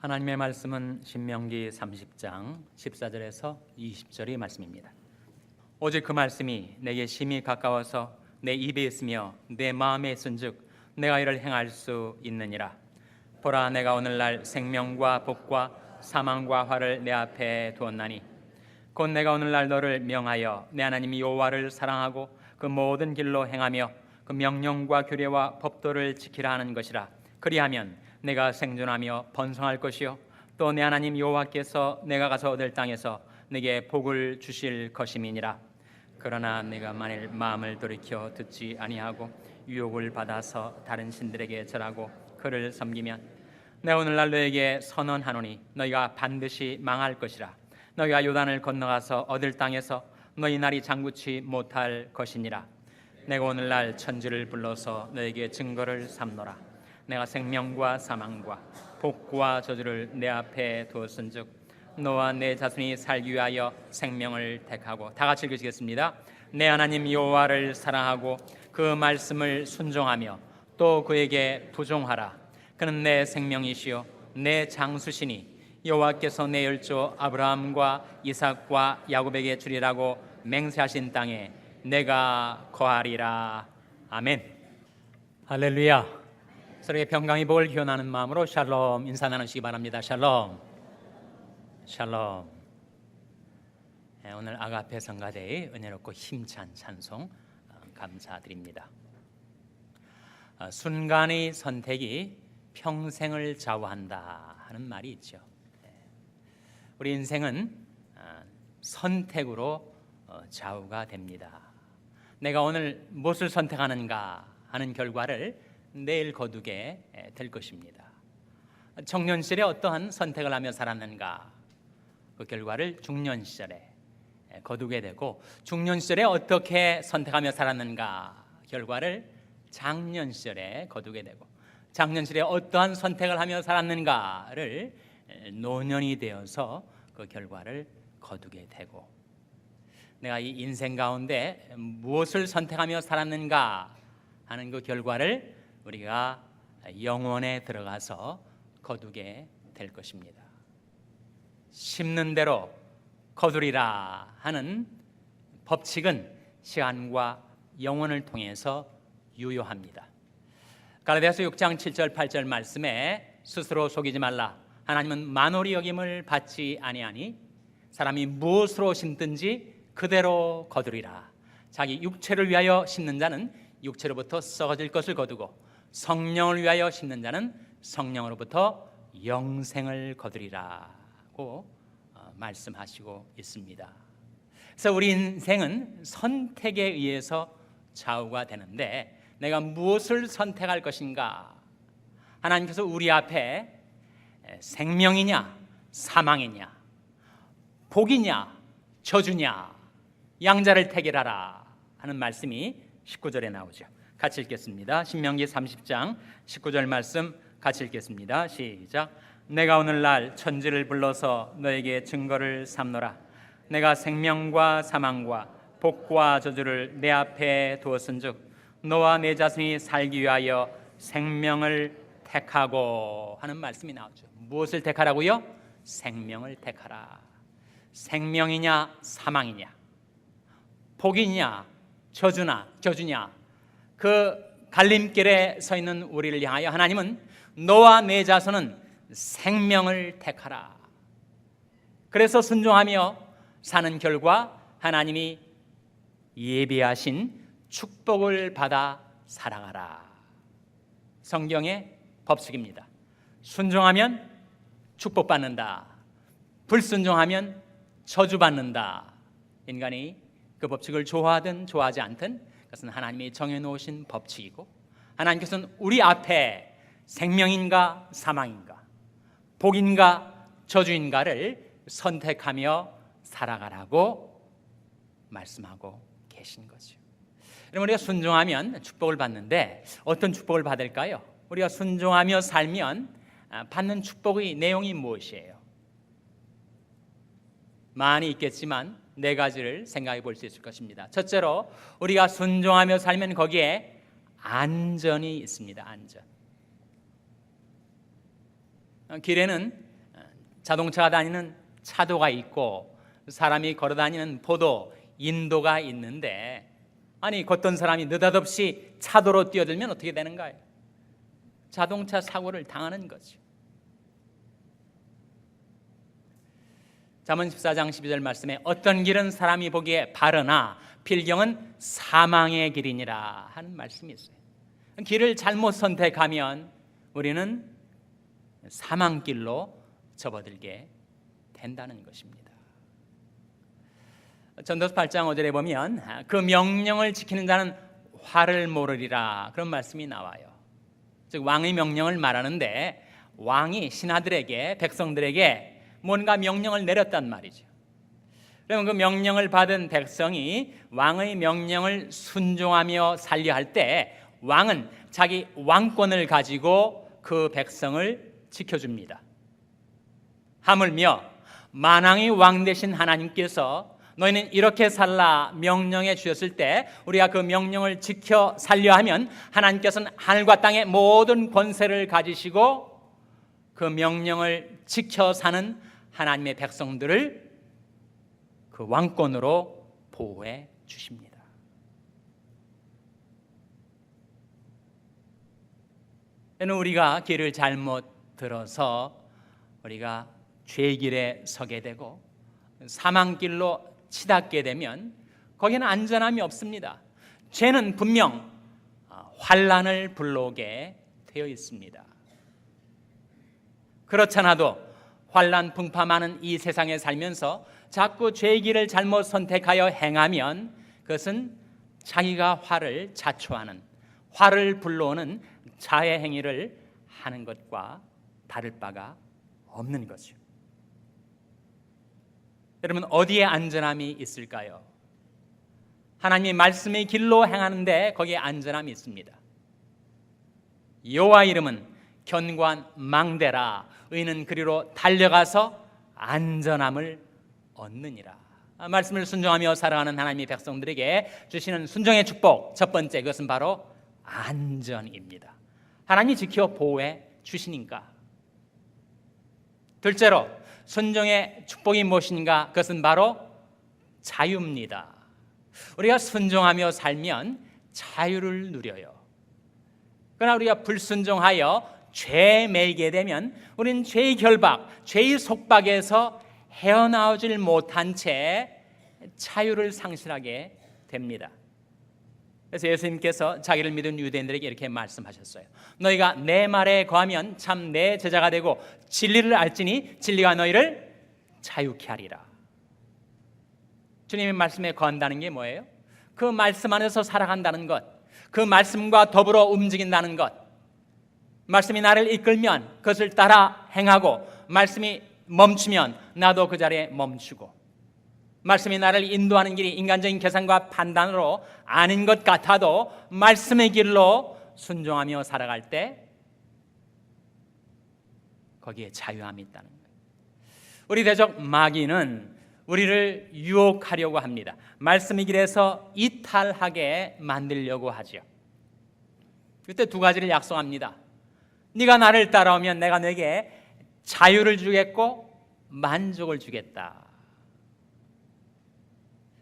하나님의 말씀은 신명기 30장 14절에서 20절의 말씀입니다. 오직 그 말씀이 내게 심히 가까워서 내 입에 있으며 내 마음에 있은즉 내가 이를 행할 수 있느니라. 보라, 내가 오늘날 생명과 복과 사망과 화를 내 앞에 두었나니 곧 내가 오늘날 너를 명하여 내 하나님 여호와를 사랑하고 그 모든 길로 행하며 그 명령과 규례와 법도를 지키라 하는 것이라. 그리하면 내가 생존하며 번성할 것이요 또 내 하나님 여호와께서 내가 가서 얻을 땅에서 내게 복을 주실 것임이니라. 그러나 내가 만일 마음을 돌이켜 듣지 아니하고 유혹을 받아서 다른 신들에게 절하고 그를 섬기면 내가 오늘날 너에게 선언하노니 너희가 반드시 망할 것이라. 너희가 요단을 건너가서 얻을 땅에서 너희 날이 장구치 못할 것이니라. 내가 오늘날 천지를 불러서 너에게 증거를 삼노라. 내가 생명과 사망과 복과 저주를 내 앞에 두었은즉 너와 내 자손이 살기 위하여 생명을 택하고, 다 같이 읽으시겠습니다. 내 하나님 여호와를 사랑하고 그 말씀을 순종하며 또 그에게 부종하라. 그는 내 생명이시요 내 장수시니 여호와께서 내 열조 아브라함과 이삭과 야곱에게 주리라고 맹세하신 땅에 내가 거하리라. 아멘. 할렐루야. 서로의 평강의 복을 기원하는 마음으로 샬롬 인사 나누시기 바랍니다. 샬롬. 샬롬. 오늘 아가페 성가대의 은혜롭고 힘찬 찬송 감사드립니다. 순간의 선택이 평생을 좌우한다 하는 말이 있죠. 우리 인생은 선택으로 좌우가 됩니다. 내가 오늘 무엇을 선택하는가 하는 결과를 내일 거두게 될 것입니다. 청년 시절에 어떠한 선택을 하며 살았는가, 그 결과를 중년 시절에 거두게 되고, 중년 시절에 어떻게 선택하며 살았는가, 결과를 장년 시절에 거두게 되고, 장년 시절에 어떠한 선택을 하며 살았는가를 노년이 되어서 그 결과를 거두게 되고, 내가 이 인생 가운데 무엇을 선택하며 살았는가 하는 그 결과를 우리가 영원에 들어가서 거두게 될 것입니다. 심는 대로 거두리라 하는 법칙은 시간과 영원을 통해서 유효합니다. 갈라디아서 6장 7절 8절 말씀에 스스로 속이지 말라. 하나님은 만홀히 여김을 받지 아니하니 사람이 무엇으로 심든지 그대로 거두리라. 자기 육체를 위하여 심는 자는 육체로부터 썩어질 것을 거두고 성령을 위하여 심는 자는 성령으로부터 영생을 거두리라고 말씀하시고 있습니다. 그래서 우리 인생은 선택에 의해서 좌우가 되는데, 내가 무엇을 선택할 것인가? 하나님께서 우리 앞에 생명이냐 사망이냐, 복이냐 저주냐, 양자를 택일하라 하는 말씀이 19절에 나오죠. 같이 읽겠습니다. 신명기 30장 19절 말씀 같이 읽겠습니다. 시작. 내가 오늘날 천지를 불러서 너에게 증거를 삼노라. 내가 생명과 사망과 복과 저주를 내 앞에 두었은즉 너와 내 자손이 살기 위하여 생명을 택하고 하는 말씀이 나오죠. 무엇을 택하라고요? 생명을 택하라. 생명이냐 사망이냐, 복이냐 저주냐, 그 갈림길에 서 있는 우리를 향하여 하나님은 너와 내 자손은 생명을 택하라. 그래서 순종하며 사는 결과 하나님이 예비하신 축복을 받아 살아가라. 성경의 법칙입니다. 순종하면 축복받는다, 불순종하면 저주받는다. 인간이 그 법칙을 좋아하든 좋아하지 않든 그것은 하나님이 정해놓으신 법칙이고, 하나님께서는 우리 앞에 생명인가 사망인가, 복인가 저주인가를 선택하며 살아가라고 말씀하고 계신 거죠. 여러분, 우리가 순종하면 축복을 받는데 어떤 축복을 받을까요? 우리가 순종하며 살면 받는 축복의 내용이 무엇이에요? 많이 있겠지만 네 가지를 생각해 볼 수 있을 것입니다. 첫째로, 우리가 순종하며 살면 거기에 안전이 있습니다. 안전. 길에는 자동차가 다니는 차도가 있고 사람이 걸어다니는 보도, 인도가 있는데 아니 걷던 사람이 느닷없이 차도로 뛰어들면 어떻게 되는가요? 자동차 사고를 당하는 거죠. 잠언 14장 12절 말씀에 어떤 길은 사람이 보기에 바르나 필경은 사망의 길이니라 하는 말씀이 있어요. 길을 잘못 선택하면 우리는 사망길로 접어들게 된다는 것입니다. 전도서 8장 5절에 보면 그 명령을 지키는 자는 화를 모르리라 그런 말씀이 나와요. 즉 왕의 명령을 말하는데 왕이 신하들에게 백성들에게 뭔가 명령을 내렸단 말이죠. 그러면 그 명령을 받은 백성이 왕의 명령을 순종하며 살려 할 때 왕은 자기 왕권을 가지고 그 백성을 지켜줍니다. 하물며 만왕의 왕 되신 하나님께서 너희는 이렇게 살라 명령해 주셨을 때 우리가 그 명령을 지켜 살려 하면 하나님께서는 하늘과 땅의 모든 권세를 가지시고 그 명령을 지켜 사는 하나님의 백성들을 그 왕권으로 보호해 주십니다. 우리가 길을 잘못 들어서 우리가 죄의 길에 서게 되고 사망길로 치닫게 되면 거기는 안전함이 없습니다. 죄는 분명 환난을 불러오게 되어 있습니다. 그렇잖아도 환난 풍파많은 이 세상에 살면서 자꾸 죄의 길을 잘못 선택하여 행하면 그것은 자기가 화를 자초하는, 화를 불러오는 자해 행위를 하는 것과 다를 바가 없는 거죠. 여러분 어디에 안전함이 있을까요? 하나님의 말씀의 길로 행하는데 거기에 안전함이 있습니다. 여호와 이름은 견고한 망대라 의인은 그리로 달려가서 안전함을 얻느니라. 말씀을 순종하며 살아가는 하나님의 백성들에게 주시는 순종의 축복 첫 번째 그것은 바로 안전입니다. 하나님이 지켜 보호해 주시니까. 둘째로 순종의 축복이 무엇인가? 그것은 바로 자유입니다. 우리가 순종하며 살면 자유를 누려요. 그러나 우리가 불순종하여 죄에 매이게 되면 우리는 죄의 결박, 죄의 속박에서 헤어나오질 못한 채 자유를 상실하게 됩니다. 그래서 예수님께서 자기를 믿은 유대인들에게 이렇게 말씀하셨어요. 너희가 내 말에 거하면 참 내 제자가 되고 진리를 알지니 진리가 너희를 자유케 하리라. 주님의 말씀에 거한다는 게 뭐예요? 그 말씀 안에서 살아간다는 것, 그 말씀과 더불어 움직인다는 것, 말씀이 나를 이끌면 그것을 따라 행하고 말씀이 멈추면 나도 그 자리에 멈추고 말씀이 나를 인도하는 길이 인간적인 계산과 판단으로 아닌 것 같아도 말씀의 길로 순종하며 살아갈 때 거기에 자유함이 있다는 거예요. 우리 대적 마귀는 우리를 유혹하려고 합니다. 말씀의 길에서 이탈하게 만들려고 하죠. 그때 두 가지를 약속합니다. 네가 나를 따라오면 내가 네게 자유를 주겠고 만족을 주겠다.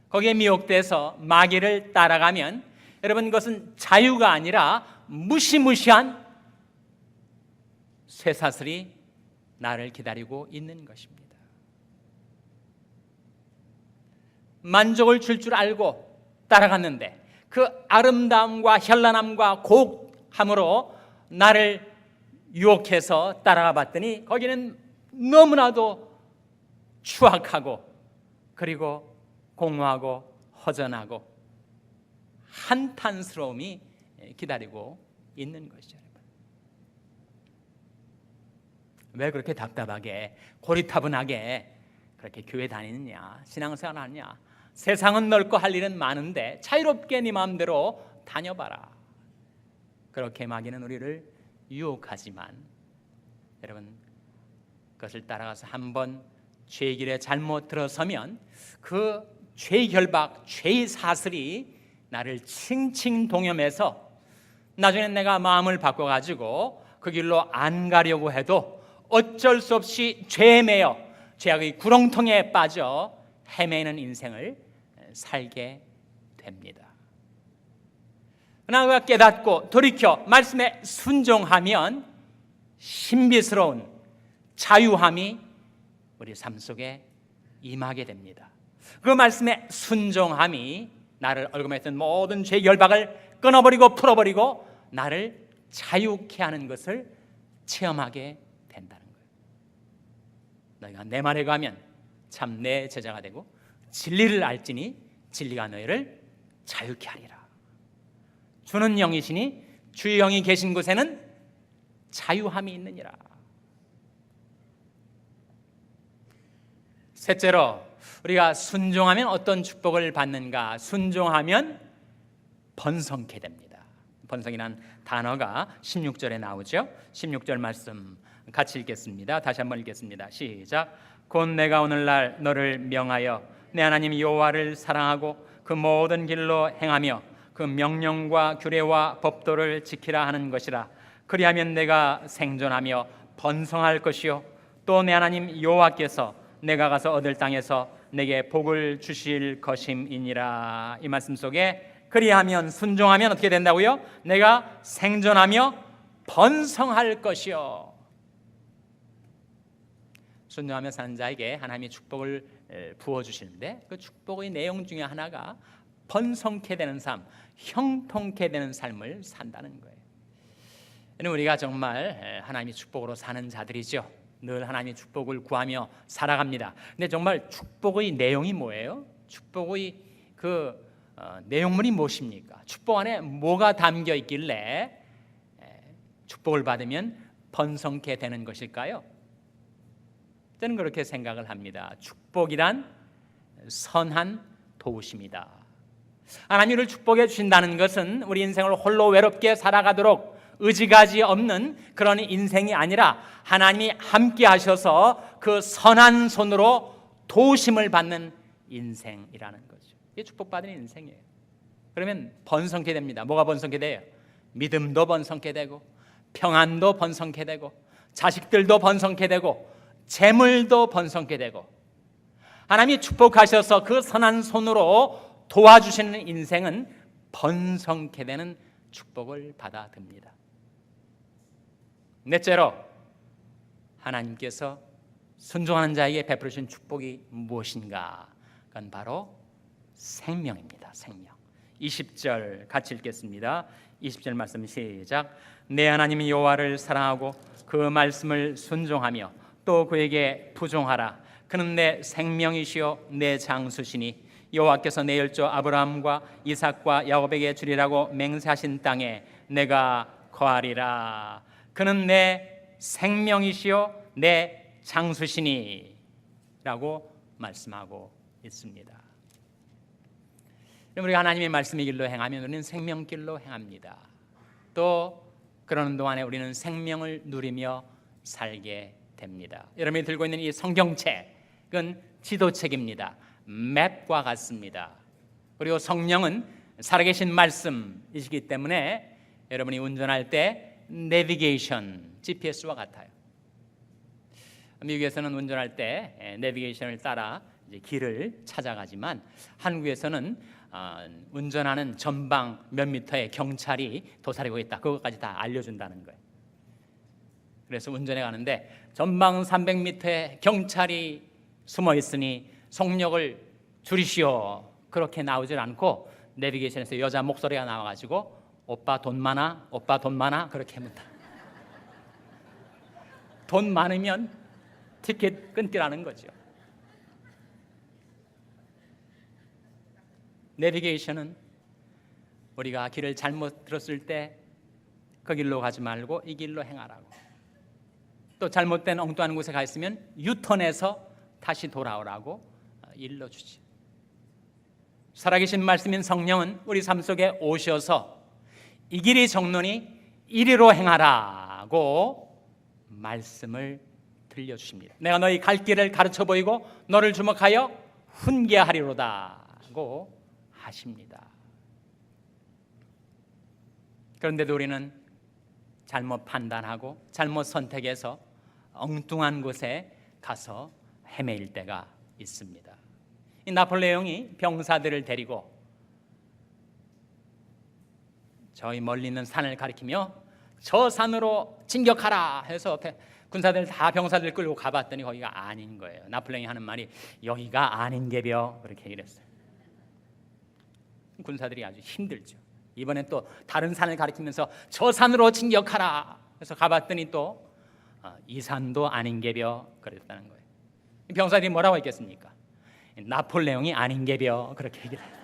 거기에 미혹돼서 마귀를 따라가면 여러분 그것은 자유가 아니라 무시무시한 쇠사슬이 나를 기다리고 있는 것입니다. 만족을 줄 줄 알고 따라갔는데 그 아름다움과 현란함과 고혹함으로 나를 유혹해서 따라가 봤더니 거기는 너무나도 추악하고 그리고 공허하고 허전하고 한탄스러움이 기다리고 있는 것이죠. 왜 그렇게 답답하게 고리타분하게 그렇게 교회 다니느냐, 신앙생활 하느냐? 세상은 넓고 할 일은 많은데 자유롭게 네 마음대로 다녀봐라. 그렇게 마귀는 우리를 유혹하지만 여러분 그것을 따라가서 한번 죄의 길에 잘못 들어서면 그 죄의 결박, 죄의 사슬이 나를 칭칭 동여매서 나중에 내가 마음을 바꿔가지고 그 길로 안 가려고 해도 어쩔 수 없이 죄에 매여 죄악의 구렁텅이에 빠져 헤매는 인생을 살게 됩니다. 그러나 우리가 깨닫고 돌이켜 말씀에 순종하면 신비스러운 자유함이 우리 삶 속에 임하게 됩니다. 그 말씀에 순종함이 나를 얽어매어 있던 모든 죄 결박을 끊어버리고 풀어버리고 나를 자유케 하는 것을 체험하게 된다는 거예요. 너희가 내 말에 가면 참 내 제자가 되고 진리를 알지니 진리가 너희를 자유케 하리라. 주는 영이시니 주의 영이 계신 곳에는 자유함이 있느니라. 셋째로 우리가 순종하면 어떤 축복을 받는가? 순종하면 번성케 됩니다. 번성이라는 단어가 16절에 나오죠. 16절 말씀 같이 읽겠습니다. 다시 한번 읽겠습니다. 시작. 곧 내가 오늘날 너를 명하여 내 하나님 여호와를 사랑하고 그 모든 길로 행하며 그 명령과 규례와 법도를 지키라 하는 것이라. 그리하면 내가 생존하며 번성할 것이요 또 내 하나님 여호와께서 내가 가서 얻을 땅에서 내게 복을 주실 것임이니라. 이 말씀 속에 그리하면 순종하면 어떻게 된다고요? 내가 생존하며 번성할 것이요. 순종하며 사는 자에게 하나님이 축복을 부어주시는데 그 축복의 내용 중에 하나가 번성케 되는 삶, 형통케 되는 삶을 산다는 거예요. 우리가 정말 하나님의 축복으로 사는 자들이죠. 늘 하나님의 축복을 구하며 살아갑니다. 근데 정말 축복의 내용이 뭐예요? 축복의 내용물이 무엇입니까? 축복 안에 뭐가 담겨 있길래 축복을 받으면 번성케 되는 것일까요? 저는 그렇게 생각을 합니다. 축복이란 선한 도우심이다. 하나님을 축복해 주신다는 것은 우리 인생을 홀로 외롭게 살아가도록 의지가지 없는 그런 인생이 아니라 하나님이 함께 하셔서 그 선한 손으로 도우심을 받는 인생이라는 거죠. 이게 축복받은 인생이에요. 그러면 번성케 됩니다. 뭐가 번성케 돼요? 믿음도 번성케 되고 평안도 번성케 되고 자식들도 번성케 되고 재물도 번성케 되고 하나님이 축복하셔서 그 선한 손으로 도와주시는 인생은 번성케 되는 축복을 받아듭니다. 넷째로 하나님께서 순종하는 자에게 베풀으신 축복이 무엇인가? 그건 바로 생명입니다. 생명. 20절 같이 읽겠습니다. 20절 말씀 시작. 내 하나님 여호와를 사랑하고 그 말씀을 순종하며 또 그에게 부종하라. 그는 내 생명이시요 내 장수시니 여호와께서 내 열조 아브라함과 이삭과 야곱에게 주리라고 맹세하신 땅에 내가 거하리라. 그는 내 생명이시요 내 장수시니 라고 말씀하고 있습니다. 우리가 하나님의 말씀의 길로 행하면 우리는 생명길로 행합니다. 또 그러는 동안에 우리는 생명을 누리며 살게 됩니다. 여러분이 들고 있는 이 성경책은 지도책입니다. 맵과 같습니다. 그리고 성령은 살아계신 말씀이시기 때문에 여러분이 운전할 때 내비게이션, GPS와 같아요. 미국에서는 운전할 때 내비게이션을 따라 이제 길을 찾아가지만 한국에서는 운전하는 전방 몇 미터에 경찰이 도사리고 있다. 그것까지 다 알려준다는 거예요. 그래서 운전해 가는데 전방 300m에 경찰이 숨어 있으니 속력을 줄이시오. 그렇게 나오질 않고 내비게이션에서 여자 목소리가 나와가지고 오빠 돈 많아? 오빠 돈 많아? 그렇게 합니다. 돈 많으면 티켓 끊기라는 거죠. 내비게이션은 우리가 길을 잘못 들었을 때 그 길로 가지 말고 이 길로 행하라고, 또 잘못된 엉뚱한 곳에 가 있으면 유턴해서 다시 돌아오라고 일러주지. 살아계신 말씀인 성령은 우리 삶 속에 오셔서 이 길이 정론이 이리로 행하라고 말씀을 들려주십니다. 내가 너희 갈 길을 가르쳐 보이고 너를 주목하여 훈계하리로다고 하십니다. 그런데도 우리는 잘못 판단하고 잘못 선택해서 엉뚱한 곳에 가서 헤매일 때가 있습니다. 이 나폴레옹이 병사들을 데리고 저희 멀리 있는 산을 가리키며 저 산으로 진격하라 해서 군사들 다 병사들 끌고 가봤더니 거기가 아닌 거예요. 나폴레옹이 하는 말이 여기가 아닌 게벼 그렇게 얘기를 했어요. 군사들이 아주 힘들죠. 이번엔 또 다른 산을 가리키면서 저 산으로 진격하라 해서 가봤더니 또 이 산도 아닌 게벼 그랬다는 거예요. 병사들이 뭐라고 했겠습니까? 나폴레옹이 아닌 게벼 그렇게 얘기를 해요.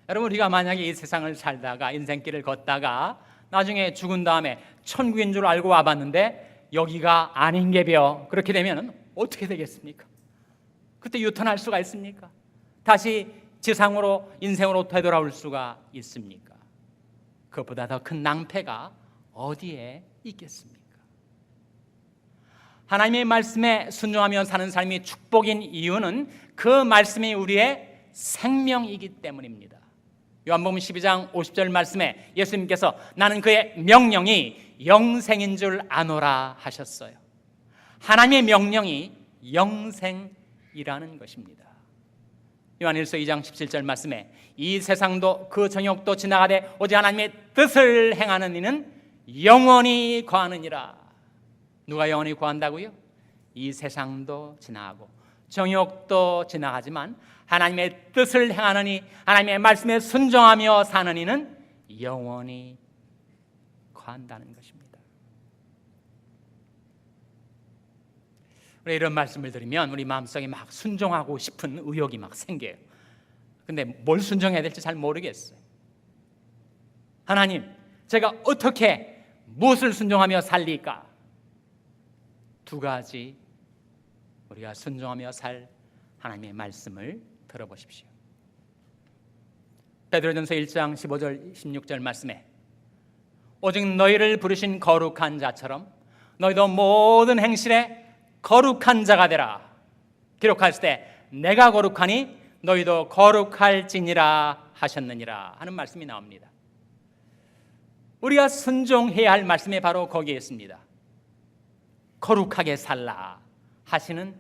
여러분, 우리가 만약에 이 세상을 살다가 인생길을 걷다가 나중에 죽은 다음에 천국인 줄 알고 와봤는데 여기가 아닌 게벼 그렇게 되면 어떻게 되겠습니까? 그때 유턴할 수가 있습니까? 다시 지상으로 인생으로 되돌아올 수가 있습니까? 그것보다 더 큰 낭패가 어디에 있겠습니까? 하나님의 말씀에 순종하며 사는 삶이 축복인 이유는 그 말씀이 우리의 생명이기 때문입니다. 요한복음 12장 50절 말씀에 예수님께서 나는 그의 명령이 영생인 줄 아노라 하셨어요. 하나님의 명령이 영생이라는 것입니다. 요한일서 2장 17절 말씀에 이 세상도 그 정욕도 지나가되 오직 하나님의 뜻을 행하는 이는 영원히 거하느니라. 누가 영원히 거한다고요? 이 세상도 지나가고 정욕도 지나가지만 하나님의 뜻을 행하는 이, 하나님의 말씀에 순종하며 사는 이는 영원히 거한다는 것입니다. 우리 이런 말씀을 들으면 우리 마음속에 막 순종하고 싶은 의욕이 막 생겨요. 근데 뭘 순종해야 될지 잘 모르겠어요. 하나님, 제가 어떻게 무엇을 순종하며 살리까? 두 가지 우리가 순종하며 살 하나님의 말씀을 들어보십시오. 베드로전서 1장 15절 16절 말씀에 오직 너희를 부르신 거룩한 자처럼 너희도 모든 행실에 거룩한 자가 되라. 기록할 때 내가 거룩하니 너희도 거룩할지니라 하셨느니라 하는 말씀이 나옵니다. 우리가 순종해야 할 말씀이 바로 거기에 있습니다. 거룩하게 살라 하시는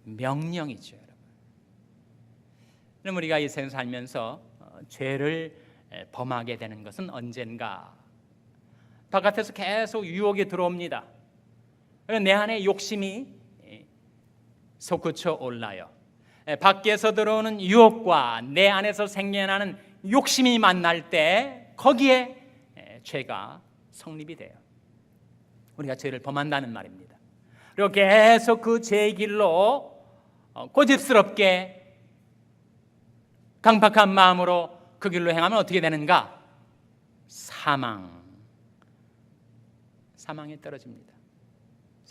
명령이죠. 여러분, 우리가 이 세상 살면서 죄를 범하게 되는 것은 언젠가 바깥에서 계속 유혹이 들어옵니다. 내 안에 욕심이 솟구쳐 올라요. 밖에서 들어오는 유혹과 내 안에서 생겨나는 욕심이 만날 때 거기에 죄가 성립이 돼요. 우리가 죄를 범한다는 말입니다. 그리고 계속 그 죄의 길로 고집스럽게 강팍한 마음으로 그 길로 행하면 어떻게 되는가? 사망에 떨어집니다.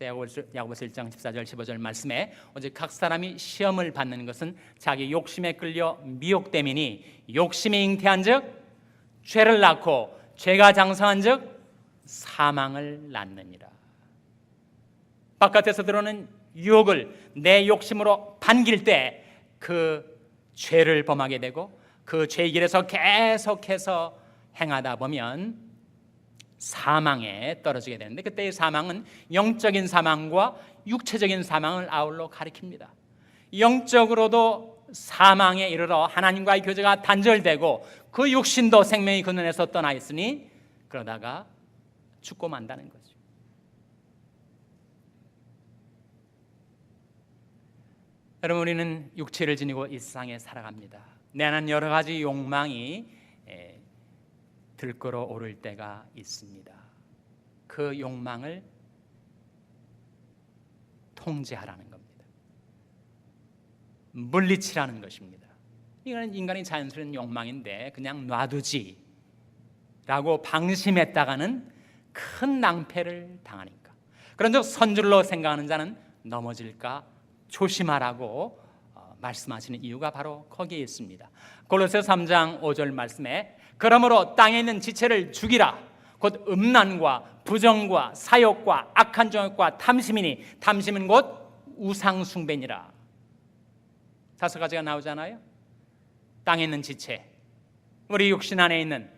야고보서 1장 14절 15절 말씀에 오직 각 사람이 시험을 받는 것은 자기 욕심에 끌려 미혹됨이니 욕심이 잉태한즉 죄를 낳고 죄가 장성한즉 사망을 낳느니라. 바깥에서 들어오는 유혹을 내 욕심으로 반길 때 그 죄를 범하게 되고 그 죄의 길에서 계속해서 행하다 보면 사망에 떨어지게 되는데 그때의 사망은 영적인 사망과 육체적인 사망을 아울러 가리킵니다. 영적으로도 사망에 이르러 하나님과의 교제가 단절되고 그 육신도 생명의 근원에서 떠나 있으니 그러다가 죽고 만다는 거죠. 여러분, 우리는 육체를 지니고 이 세상에 살아갑니다. 내 안은 여러 가지 욕망이 들끓어 오를 때가 있습니다. 그 욕망을 통제하라는 겁니다. 물리치라는 것입니다. 이거는 인간의 자연스러운 욕망인데 그냥 놔두지 라고 방심했다가는 큰 낭패를 당하니까. 그런즉 선줄로 생각하는 자는 넘어질까 조심하라고 말씀하시는 이유가 바로 거기에 있습니다. 골로새서 3장 5절 말씀에 그러므로 땅에 있는 지체를 죽이라. 곧 음란과 부정과 사욕과 악한 정욕과 탐심이니 탐심은 곧 우상 숭배니라. 5가지가 나오잖아요. 땅에 있는 지체, 우리 육신 안에 있는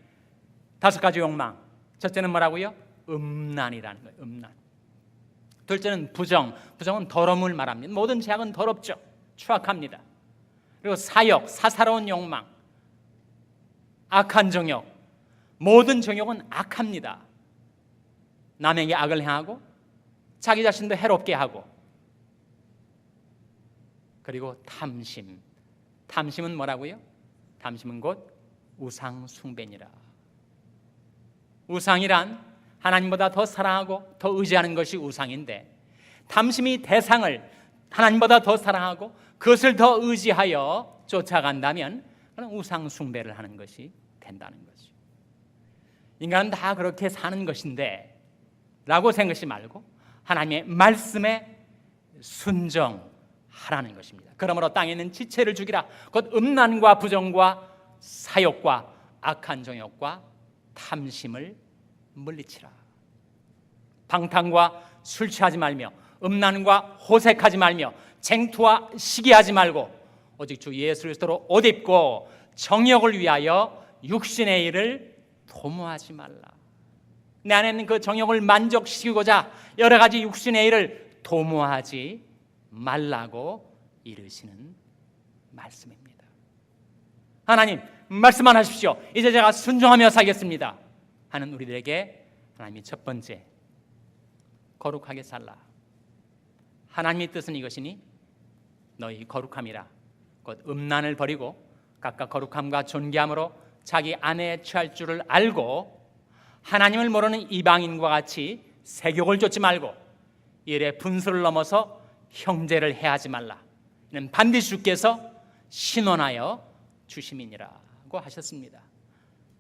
5가지 욕망. 첫째는 뭐라고요? 음란이라는 거예요. 음란. 둘째는 부정. 부정은 더러움을 말합니다. 모든 죄악은 더럽죠. 추악합니다. 그리고 사욕, 사사로운 욕망, 악한 정욕. 모든 정욕은 악합니다. 남에게 악을 행하고 자기 자신도 해롭게 하고. 그리고 탐심. 탐심은 뭐라고요? 탐심은 곧 우상 숭배니라. 우상이란 하나님보다 더 사랑하고 더 의지하는 것이 우상인데, 탐심이 대상을 하나님보다 더 사랑하고 그것을 더 의지하여 쫓아간다면 그건 우상 숭배를 하는 것이 된다는 거죠. 인간은 다 그렇게 사는 것인데 라고 생각하지 말고 하나님의 말씀에 순종하라는 것입니다. 그러므로 땅에 있는 지체를 죽이라. 곧 음란과 부정과 사욕과 악한 정욕과 탐심을 물리치라. 방탕과 술 취하지 말며 음란과 호색하지 말며 쟁투와 시기하지 말고 오직 주 예수 그리스도로 옷 입고 정욕을 위하여 육신의 일을 도모하지 말라. 내 안에 있는 그 정욕을 만족시키고자 여러 가지 육신의 일을 도모하지 말라고 이르시는 말씀입니다. 하나님 말씀만 하십시오. 이제 제가 순종하며 살겠습니다 하는 우리들에게 하나님이 첫 번째, 거룩하게 살라. 하나님의 뜻은 이것이니 너희 거룩함이라. 곧 음란을 버리고 각각 거룩함과 존귀함으로 자기 아내에 취할 줄을 알고 하나님을 모르는 이방인과 같이 세욕을 쫓지 말고 일의 분수를 넘어서 형제를 해하지 말라. 이는 반드시 주께서 신원하여 주심이니라고 하셨습니다.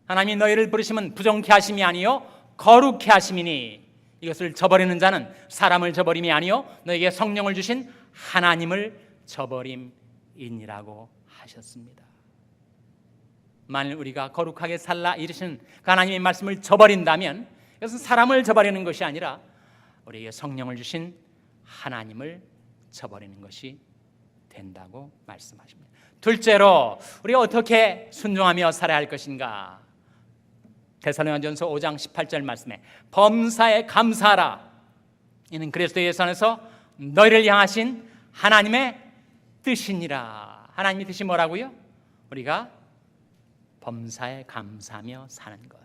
하나님이 너희를 부르심은 부정케 하심이 아니요 거룩케 하심이니 이것을 저버리는 자는 사람을 저버림이 아니요 너에게 성령을 주신 하나님을 저버림이니라고 하셨습니다. 만일 우리가 거룩하게 살라 이르시는 그 하나님의 말씀을 저버린다면 이것은 사람을 저버리는 것이 아니라 우리에게 성령을 주신 하나님을 저버리는 것이 된다고 말씀하십니다. 둘째로 우리가 어떻게 순종하며 살아야 할 것인가? 데살로니가전서 5장 18절 말씀에 범사에 감사하라. 이는 그리스도 예수 안에서 너희를 향하신 하나님의 뜻이니라. 하나님의 뜻이 뭐라고요? 우리가 범사에 감사하며 사는 것.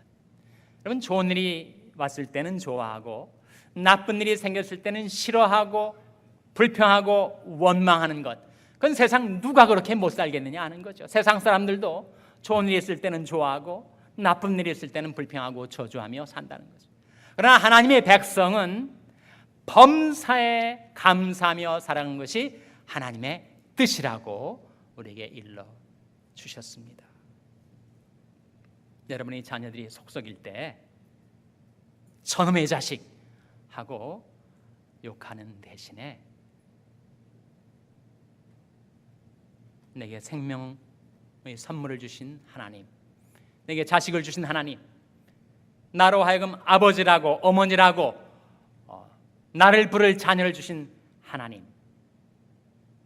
여러분, 좋은 일이 왔을 때는 좋아하고 나쁜 일이 생겼을 때는 싫어하고 불평하고 원망하는 것, 그건 세상 누가 그렇게 못 살겠느냐 하는 거죠. 세상 사람들도 좋은 일이 있을 때는 좋아하고 나쁜 일이 있을 때는 불평하고 저주하며 산다는 거죠. 그러나 하나님의 백성은 범사에 감사하며 살아가는 것이 하나님의 뜻이라고 우리에게 일러 주셨습니다. 여러분의 자녀들이 속썩일 때 저놈의 자식 하고 욕하는 대신에 내게 생명의 선물을 주신 하나님, 내게 자식을 주신 하나님, 나로 하여금 아버지라고 어머니라고 나를 부를 자녀를 주신 하나님,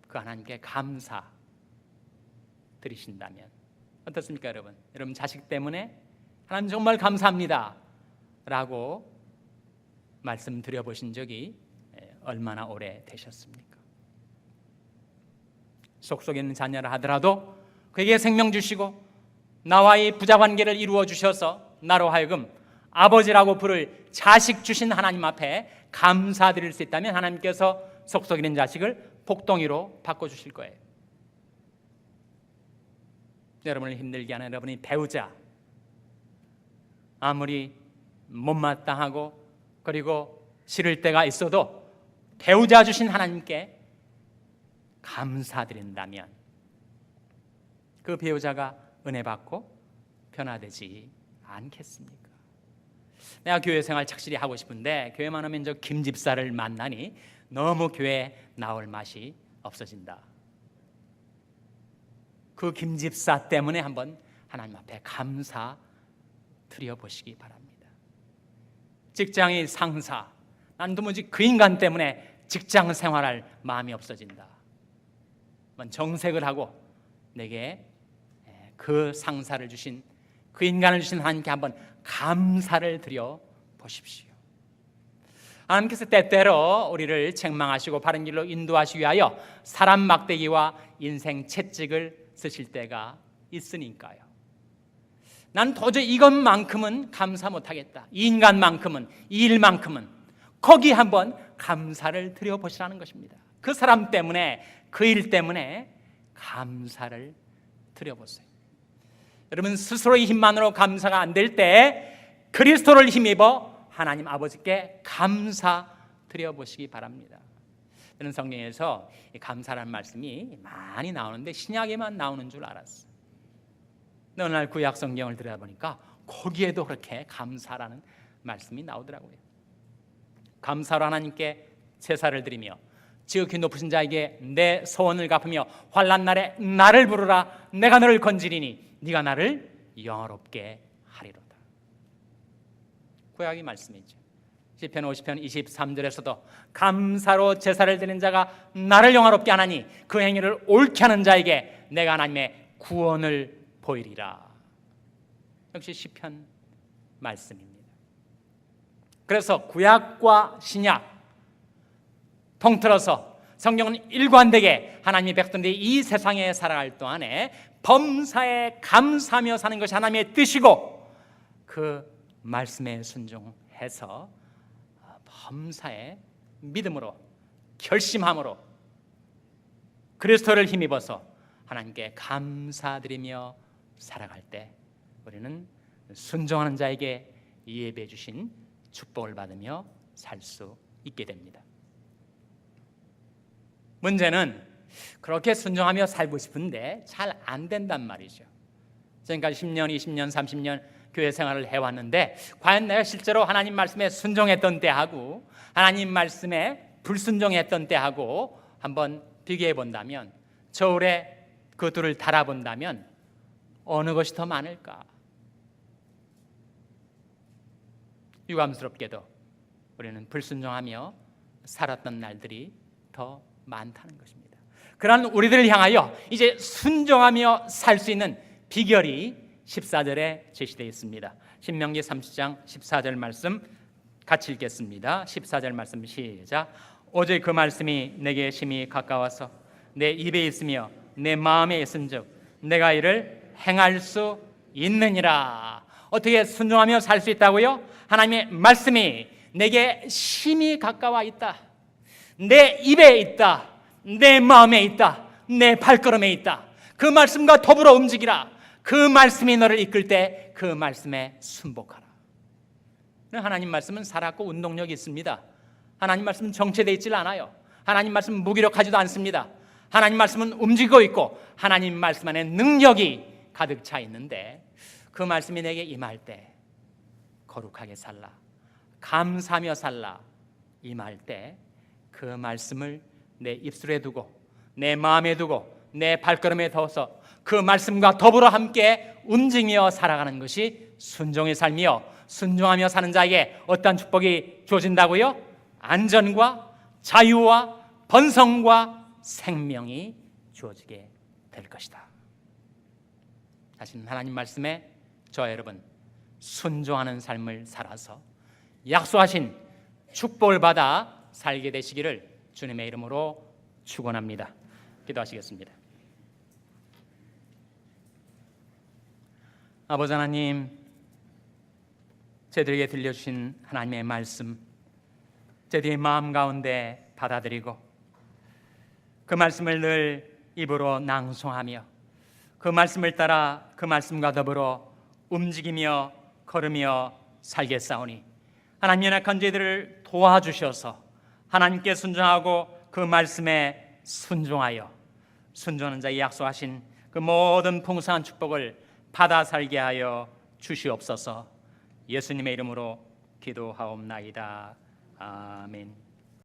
그 하나님께 감사 드리신다면 어떻습니까, 여러분? 여러분 자식 때문에 하나님 정말 감사합니다 라고 말씀드려 보신 적이 얼마나 오래 되셨습니까? 속속에 있는 자녀라 하더라도 그에게 생명 주시고 나와의 부자관계를 이루어 주셔서 나로 하여금 아버지라고 부를 자식 주신 하나님 앞에 감사드릴 수 있다면 하나님께서 속속에 있는 자식을 복덩이로 바꿔주실 거예요. 여러분을 힘들게 하는 여러분의 배우자, 아무리 못마땅하고 그리고 싫을 때가 있어도 배우자 주신 하나님께 감사드린다면 그 배우자가 은혜 받고 변화되지 않겠습니까? 내가 교회 생활 착실히 하고 싶은데 교회만 오면 저 김 집사를 만나니 너무 교회에 나올 맛이 없어진다. 그 김 집사 때문에 한번 하나님 앞에 감사 드려보시기 바랍니다. 직장의 상사, 난 도무지 그 인간 때문에 직장 생활할 마음이 없어진다. 정색을 하고 내게 그 상사를 주신 그 인간을 주신 하나님께 한번 감사를 드려 보십시오. 하나님께서 때때로 우리를 책망하시고 바른 길로 인도하시기 위하여 사람 막대기와 인생 채찍을 쓰실 때가 있으니까요. 난 도저히 이것만큼은 감사 못하겠다. 이 인간만큼은, 이 일만큼은 거기 한번 감사를 드려보시라는 것입니다. 그 사람 때문에, 그 일 때문에 감사를 드려보세요. 여러분 스스로의 힘만으로 감사가 안 될 때 그리스도를 힘입어 하나님 아버지께 감사 드려보시기 바랍니다. 저는 성경에서 감사라는 말씀이 많이 나오는데 신약에만 나오는 줄 알았어요. 어느 날 구약 성경을 들여다보니까 거기에도 그렇게 감사라는 말씀이 나오더라고요. 감사로 하나님께 제사를 드리며 지극히 높으신 자에게 내 소원을 갚으며 환난 날에 나를 부르라. 내가 너를 건지리니 네가 나를 영화롭게 하리로다. 구약의 말씀이죠. 시편 50편 23절에서도 감사로 제사를 드리는 자가 나를 영화롭게 하나니 그 행위를 옳게 하는 자에게 내가 하나님의 구원을 보이리라. 역시 시편 말씀입니다. 그래서 구약과 신약 통틀어서 성경은 일관되게 하나님의 백성들이 이 세상에 살아갈 동안에 범사에 감사하며 사는 것이 하나님의 뜻이고 그 말씀에 순종해서 범사에 믿음으로 결심함으로 그리스도를 힘입어서 하나님께 감사드리며 살아갈 때 우리는 순종하는 자에게 예배해 주신 축복을 받으며 살 수 있게 됩니다. 문제는 그렇게 순종하며 살고 싶은데 잘 안 된단 말이죠. 지금까지 10년, 20년, 30년 교회 생활을 해왔는데 과연 내가 실제로 하나님 말씀에 순종했던 때하고 하나님 말씀에 불순종했던 때하고 한번 비교해 본다면 저울에 그 둘을 달아본다면 어느 것이 더 많을까? 유감스럽게도 우리는 불순종하며 살았던 날들이 더 많다는 것입니다. 그러한 우리들을 향하여 이제 순종하며 살 수 있는 비결이 14절에 제시되어 있습니다. 신명기 30장 14절 말씀 같이 읽겠습니다. 14절 말씀 시작. 오직 그 말씀이 내게 심히 가까워서 내 입에 있으며 내 마음에 있은즉 내가 이를 행할 수 있느니라. 어떻게 순종하며 살 수 있다고요? 하나님의 말씀이 내게 심히 가까워 있다. 내 입에 있다. 내 마음에 있다. 내 발걸음에 있다. 그 말씀과 더불어 움직이라. 그 말씀이 너를 이끌 때 그 말씀에 순복하라. 하나님 말씀은 살았고 운동력이 있습니다. 하나님 말씀은 정체되어 있질 않아요. 하나님 말씀은 무기력하지도 않습니다. 하나님 말씀은 움직이고 있고 하나님 말씀 안에 능력이 가득 차 있는데 그 말씀이 내게 임할 때 거룩하게 살라, 감사하며 살라 임할 때 그 말씀을 내 입술에 두고 내 마음에 두고 내 발걸음에 둬서 그 말씀과 더불어 함께 움직이며 살아가는 것이 순종의 삶이요, 순종하며 사는 자에게 어떠한 축복이 주어진다고요? 안전과 자유와 번성과 생명이 주어지게 될 것이다. 다시는 하나님 말씀에 저와 여러분 순종하는 삶을 살아서 약속하신 축복을 받아 살게 되시기를 주님의 이름으로 축원합니다. 기도하시겠습니다. 아버지 하나님, 저희들에게 들려주신 하나님의 말씀 저희들의 마음 가운데 받아들이고 그 말씀을 늘 입으로 낭송하며 그 말씀을 따라 그 말씀과 더불어 움직이며 걸으며 살겠사오니 하나님 연약한 저희들을 도와주셔서 하나님께 순종하고 그 말씀에 순종하여 순종하는 자의 약속하신 그 모든 풍성한 축복을 받아 살게 하여 주시옵소서. 예수님의 이름으로 기도하옵나이다. 아멘.